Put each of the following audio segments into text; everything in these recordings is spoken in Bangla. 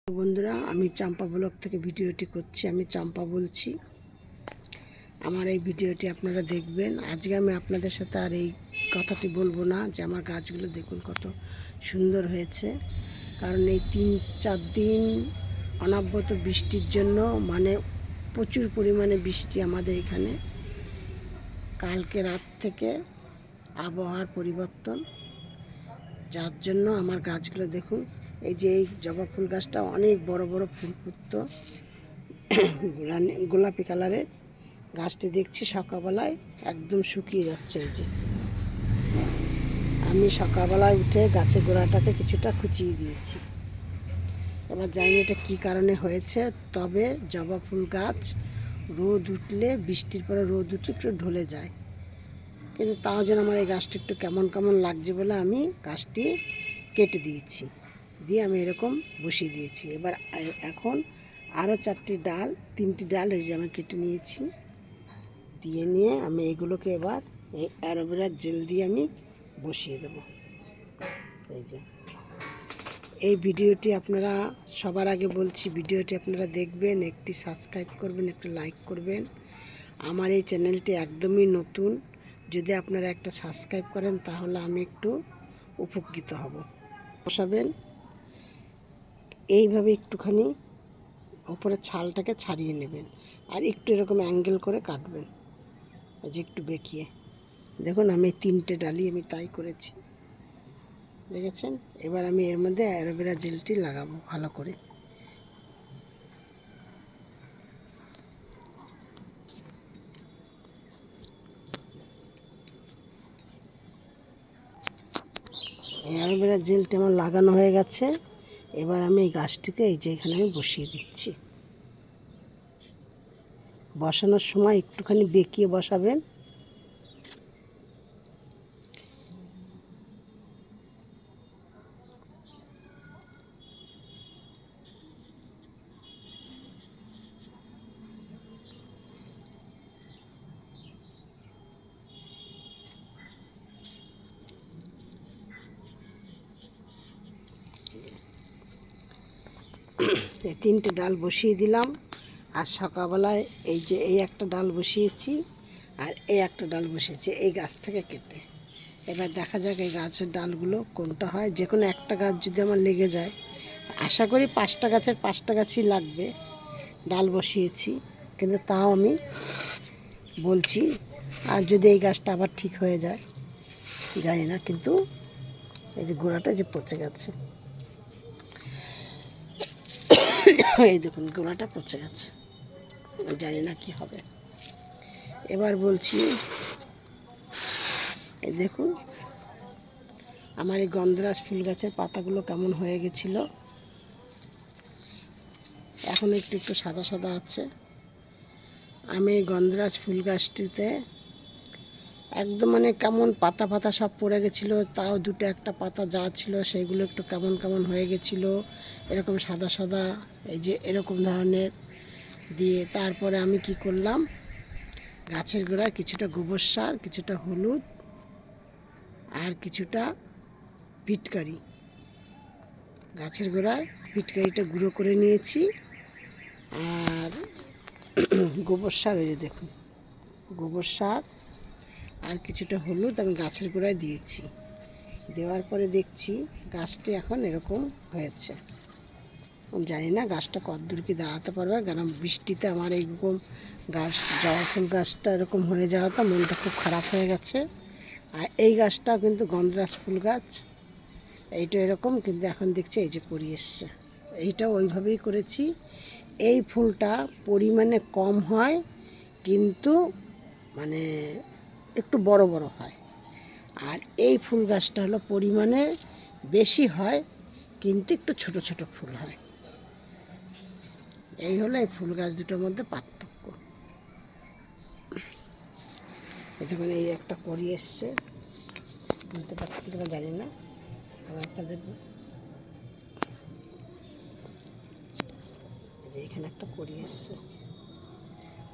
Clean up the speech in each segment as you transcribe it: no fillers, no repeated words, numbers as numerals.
বন্ধুরা, আমি চম্পা ব্লগ থেকে ভিডিওটি করছি। আমি চম্পা বলছি। আমার এই ভিডিওটি আপনারা দেখবেন। আজকে আমি আপনাদের সাথে আর এই কথাটি বলবো না যে আমার গাছগুলো দেখুন কত সুন্দর হয়েছে। কারণ এই 3-4 দিন অনবরত বৃষ্টির জন্য, মানে প্রচুর পরিমাণে বৃষ্টি আমাদের এখানে। কালকে রাত থেকে আবহাওয়ার পরিবর্তন, যার জন্য আমার গাছগুলো দেখুন। এই যে এই জবা ফুল গাছটা অনেক বড় বড় ফুল ফুটতো, গোলাপি কালারের। গাছটি দেখছি সকালবেলায় একদম শুকিয়ে যাচ্ছে। এই যে আমি সকালবেলায় উঠে গাছের গোড়াটাকে কিছুটা খুঁচিয়ে দিয়েছি। এবার জানি এটা কী কারণে হয়েছে, তবে জবা ফুল গাছ রোদ উঠলে, বৃষ্টির পরে রোদ উঠলে একটু ঢলে যায়, কিন্তু তাও যেন আমার এই গাছটা একটু কেমন কেমন লাগছে বলে আমি গাছটি কেটে দিয়েছি, দিয়ে আমি এরকম বসিয়ে দিয়েছি। এবার এখন আরও 4টি ডাল, 3টি ডাল এই যে আমি কেটে নিয়েছি, দিয়ে নিয়ে আমি এগুলোকে এবার এই অ্যালোভেরার জেল দিয়ে আমি বসিয়ে দেব। এই যে এই ভিডিওটি আপনারা সবার আগে বলছি, ভিডিওটি আপনারা দেখবেন, একটি সাবস্ক্রাইব করবেন, একটু লাইক করবেন। আমার এই চ্যানেলটি একদমই নতুন, যদি আপনারা একটা সাবস্ক্রাইব করেন তাহলে আমি একটু উপকৃত হব। বসাবেন এইভাবে, একটুখানি ওপরে ছালটাকে ছাড়িয়ে নেবেন, আর একটু এরকম অ্যাঙ্গেল করে কাটবেন, এই যে একটু বেঁকিয়ে। দেখুন আমি 3টে ডালি আমি তাই করেছি, দেখেছেন। এবার আমি এর মধ্যে অ্যালোভেরা জেলটি লাগাবো ভালো করে। অ্যালোভেরা জেলটি আমার লাগানো হয়ে গেছে। এবার আমি এই গাছটিকে এই যে এখানে আমি বসিয়ে দিচ্ছি। বসানোর সময় একটুখানি বেঁকিয়ে বসাবেন। এই 3টে ডাল বসিয়ে দিলাম, আর সকালবেলায় এই যে এই একটা ডাল বসিয়েছি, আর এই একটা ডাল বসিয়েছি এই গাছ থেকে কেটে। এবার দেখা যাক এই গাছের ডালগুলো কোনটা হয়। যে কোনো একটা গাছ যদি আমার লেগে যায়, আশা করি 5টা গাছের 5টা গাছই লাগবে। ডাল বসিয়েছি, কিন্তু তাও আমি বলছি, আর যদি এই গাছটা আবার ঠিক হয়ে যায় জানি না, কিন্তু এই যে গোড়াটা যে পচে গেছে, এই দেখুন গোড়াটা পচে গেছে, জানি না কি হবে। এবার বলছি, এই দেখুন আমার এই গন্ধরাজ ফুল গাছের পাতাগুলো কেমন হয়ে গেছিলো, এখন একটু একটু সাদা সাদা আছে। আমি এই গন্ধরাজ ফুল গাছটিতে একদম মানে কেমন পাতা পাতা সব পড়ে গেছিলো, তাও 2-1টা পাতা যা ছিল সেইগুলো একটু কেমন কেমন হয়ে গেছিলো, এরকম সাদা সাদা, এই যে এরকম ধরনের দিয়ে। তারপরে আমি কি করলাম, গাছের গোড়ায় কিছুটা গোবর সার, কিছুটা হলুদ, আর কিছুটা পিটকারি, গাছের গোড়ায় পিটকারিটা গুঁড়ো করে নিয়েছি, আর গোবর সার, ওই যে দেখুন গোবর সার আর কিছুটা হলুদ আমি গাছের গোড়ায় দিয়েছি। দেওয়ার পরে দেখছি গাছটি এখন এরকম হয়েছে। জানি না গাছটা কতদূর কি দাঁড়াতে পারবে, কারণ বৃষ্টিতে আমার এইরকম গাছ, জবা ফুল গাছটা এরকম হয়ে যাওয়াটা মনটা খুব খারাপ হয়ে গেছে। আর এই গাছটা কিন্তু গন্ধরাজ ফুল গাছ, এইটা এরকম, কিন্তু এখন দেখছি এই যে করি এসছে। এইটা ওইভাবেই করেছি। এই ফুলটা পরিমাণে কম হয়, কিন্তু মানে একটু বড় বড় হয়। আর এই ফুল গাছটা হলো পরিমাণে বেশি হয়, কিন্তু একটু ছোট ছোট ফুল হয়। এই হলো এই ফুল গাছ দুটোর মধ্যে পার্থক্য। দেখুন এই একটা করি এসছে, বুঝতে পারছি কিনা জানি না, আমি আপনাদের এখানে একটা করি এসছে,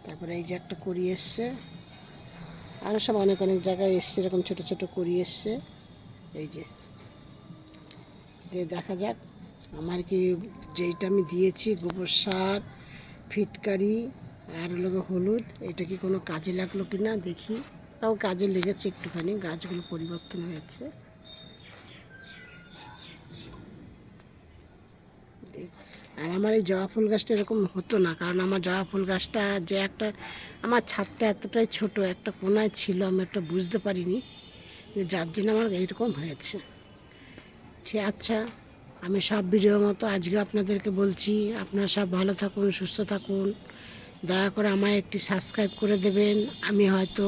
তারপরে এই যে একটা করি এসছে, আরও সব অনেক অনেক জায়গায় এসছে, এরকম ছোট ছোট করি এসছে। এই যে দিয়ে দেখা যাক আমার কি যেইটা আমি দিয়েছি গোবর সার, ফিটকারি আর হলো হলুদ, এটা কি কোনো কাজে লাগলো কি না দেখি। তাও কাজে লেগেছে একটুখানি, গাছগুলো পরিবর্তন হয়েছে। আর আমার এই জবা ফুল গাছটা এরকম হতো না, কারণ আমার জবা ফুল গাছটা যে একটা, আমার ছাদটা এতটাই ছোট, একটা কোনায় ছিল, আমি একটা বুঝতে পারিনি যে যার জন্য আমার এইরকম হয়েছে। ঠিক আচ্ছা, আমি সব ভিডিওর মতো আজকে আপনাদেরকে বলছি, আপনারা সব ভালো থাকুন, সুস্থ থাকুন। দয়া করে আমায় একটি সাবস্ক্রাইব করে দেবেন। আমি হয়তো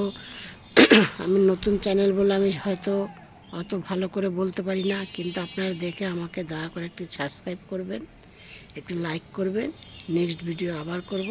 আমি নতুন চ্যানেল বলে আমি হয়তো অত ভালো করে বলতে পারি না, কিন্তু আপনারা দেখে আমাকে দয়া করে একটি সাবস্ক্রাইব করবেন, একটু লাইক করবেন। নেক্সট ভিডিও আবার করব।